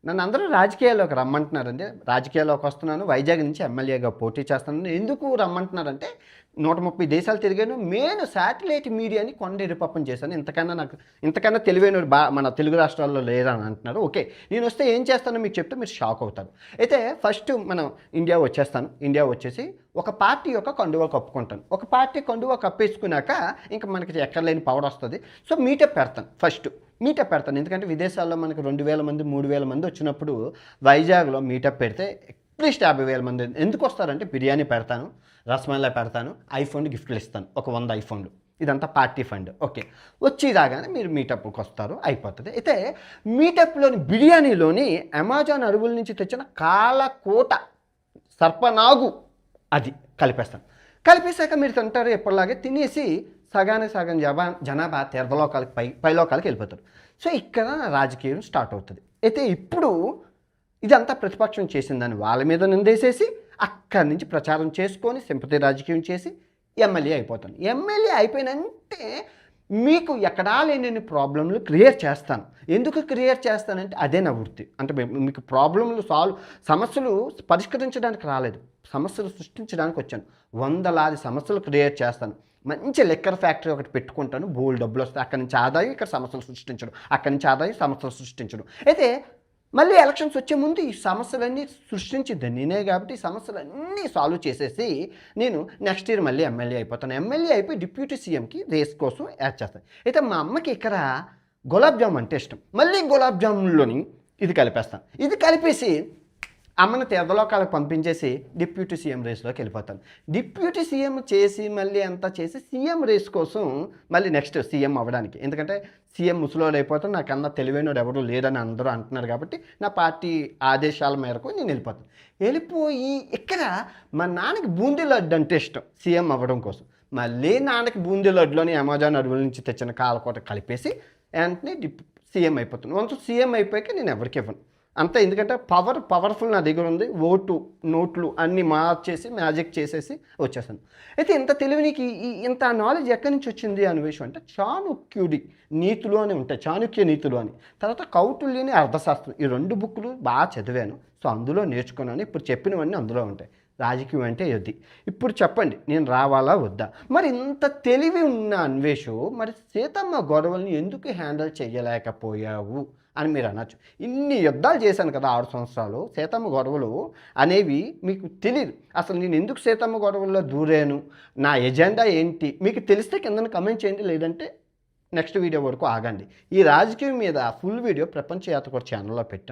నన్ను అందరూ రాజకీయాల్లోకి రమ్మంటున్నారండి. రాజకీయాల్లోకి వస్తున్నాను. వైజాగ్ నుంచి ఎమ్మెల్యేగా పోటీ చేస్తున్నాను. ఎందుకు రమ్మంటున్నారంటే 130 దేశాలు తిరిగాను. మెయిన్ శాటిలైట్ మీడియాని కొండెరిపప్పం చేశాను. ఇంతకన్నా తెలివైనోడు మన తెలుగు రాష్ట్రాల్లో లేరని అంటున్నారు. ఓకే, నేను వస్తే ఏం చేస్తానో మీకు చెప్తే మీరు షాక్ అవుతారు. అయితే ఫస్ట్ మనం ఇండియా వచ్చేస్తాను. ఇండియా వచ్చేసి ఒక పార్టీ యొక్క కండువా కప్పుకుంటాను. ఒక పార్టీ కండువా కప్పేసుకున్నాక ఇంకా మనకి ఎక్కర్లేని పవర్ వస్తుంది. సో మీటప్ పెడతాను. ఫస్ట్ మీటప్ పెడతాను. ఎందుకంటే విదేశాల్లో మనకు 2000 మంది 3000 మంది వచ్చినప్పుడు వైజాగ్లో మీటప్ పెడితే అట్లీస్ట్ 50,000 మంది ఎందుకు వస్తారంటే బిర్యానీ పెడతాను, రసమల్లా పెడతాను, ఐఫోన్ గిఫ్ట్లు ఇస్తాను, ఒక 100 ఐఫోన్లు. ఇదంతా పార్టీ ఫండ్. ఓకే, వచ్చి రాగానే మీరు మీటప్కి వస్తారు, అయిపోతుంది. అయితే మీటప్లోని బిర్యానీలోని అమెజాన్ అడవుల నుంచి తెచ్చిన కాలకోట సర్పనాగు అది కలిపేస్తాను. కలిపేశాక మీరు తింటారు ఎప్పటిలాగే. తినేసి సగానికి సగం జనాభా తీర్థలోకాలకి పైలోకాలకి వెళ్ళిపోతారు. సో ఇక్కడ రాజకీయం స్టార్ట్ అవుతుంది. అయితే ఇప్పుడు ఇదంతా ప్రతిపక్షం చేసిందని వాళ్ళ మీద నిందేసేసి అక్కడి నుంచి ప్రచారం చేసుకొని సింపతి రాజకీయం చేసి ఎమ్మెల్యే అయిపోతాను. ఎమ్మెల్యే అయిపోయినంటే మీకు ఎక్కడా లేని ప్రాబ్లంలు క్రియేట్ చేస్తాను. ఎందుకు క్రియేట్ చేస్తానంటే అదే నా వృత్తి. అంటే మీకు ప్రాబ్లంలు సమస్యలు పరిష్కరించడానికి రాలేదు, సమస్యలు సృష్టించడానికి వచ్చాను. 100 సమస్యలు క్రియేట్ చేస్తాను. మంచి లిక్కర్ ఫ్యాక్టరీ ఒకటి పెట్టుకుంటాను, బోల్డ్ డబ్బులు వస్తాయి. అక్కడి నుంచి ఆదాయం, ఇక్కడ సమస్యలు సృష్టించడం, అక్కడి నుంచి ఆదాయం, సమస్యలు సృష్టించడం. అయితే మళ్ళీ ఎలక్షన్స్ వచ్చే ముందు ఈ సమస్యలన్నీ సృష్టించింది నేనే కాబట్టి ఈ సమస్యలన్నీ సాల్వ్ చేసేసి నేను నెక్స్ట్ ఇయర్ మళ్ళీ ఎమ్మెల్యే అయిపోతాను. ఎమ్మెల్యే అయిపోయి డిప్యూటీ సీఎంకి రేస్ కోసం యాడ్ చేస్తాను. అయితే మా అమ్మకి ఇక్కడ గులాబ్ జామ్ అంటే ఇష్టం. మళ్ళీ గులాబ్ జామున్లోని ఇది కలిపేస్తాను. ఇది కలిపేసి అమ్మని తీర్థలోకాలకు పంపించేసి డిప్యూటీ సీఎం రేస్లోకి వెళ్ళిపోతాను. డిప్యూటీ సీఎం చేసి మళ్ళీ అంతా చేసి సీఎం రేస్ కోసం మళ్ళీ నెక్స్ట్ సీఎం అవ్వడానికి. ఎందుకంటే సీఎం ముసలోడు అయిపోతాను, నాకన్నా తెలివైనోడు ఎవరు లేరని అందరూ అంటున్నారు కాబట్టి నా పార్టీ ఆదేశాల మేరకు నేను వెళ్ళిపోతాను. వెళ్ళిపోయి ఇక్కడ మా నాన్నకి బూందీ లడ్డు అంటే ఇష్టం సీఎం అవ్వడం కోసం. మళ్ళీ నాన్నకి బూందీ లడ్డులోని అమెజాన్ అడవుల నుంచి తెచ్చిన కాలకోట కలిపేసి వెంటనే సీఎం అయిపోతాను. వన్స్ సీఎం అయిపోయాక నేను ఎవరికి ఇవ్వను అంతే. ఎందుకంటే పవర్ఫుల్ నా దగ్గర ఉంది. ఓటు నోట్లు అన్నీ మార్చేసి మ్యాజిక్ చేసేసి వచ్చేసాను. అయితే ఇంత తెలివినికి ఇంత నాలెడ్జ్ ఎక్కడి నుంచి వచ్చింది అనే విషయం అంటే చాణుక్యుడి నీతులు అని ఉంటాయి, చాణుక్య నీతులు అని. తర్వాత కౌటిల్యుని అర్థశాస్త్రం, ఈ 2 బుక్లు బాగా చదివాను. సో అందులో నేర్చుకున్నాను. ఇప్పుడు చెప్పినవన్నీ అందులో ఉంటాయి. రాజకీయం అంటే ఇది. ఇప్పుడు చెప్పండి, నేను రావాలా వద్దా? మరి ఇంత తెలివి ఉన్న అన్వేషు మరి సీతమ్మ గొడవల్ని ఎందుకు హ్యాండిల్ చేయలేకపోయావు అని మీరు అనొచ్చు. ఇన్ని యుద్ధాలు చేశాను కదా 6 సంవత్సరాలు. సీతమ్మ గొడవలు అనేవి మీకు తెలియదు. అసలు నేను ఎందుకు సీతమ్మ గొడవల్లో దూరాను, నా ఎజెండా ఏంటి మీకు తెలిస్తే కింద కమెంట్ చేయండి. లేదంటే నెక్స్ట్ వీడియో వరకు ఆగండి. ఈ రాజకీయం మీద ఫుల్ వీడియో ప్రపంచ యాత్ర ఛానల్లో పెట్టాను.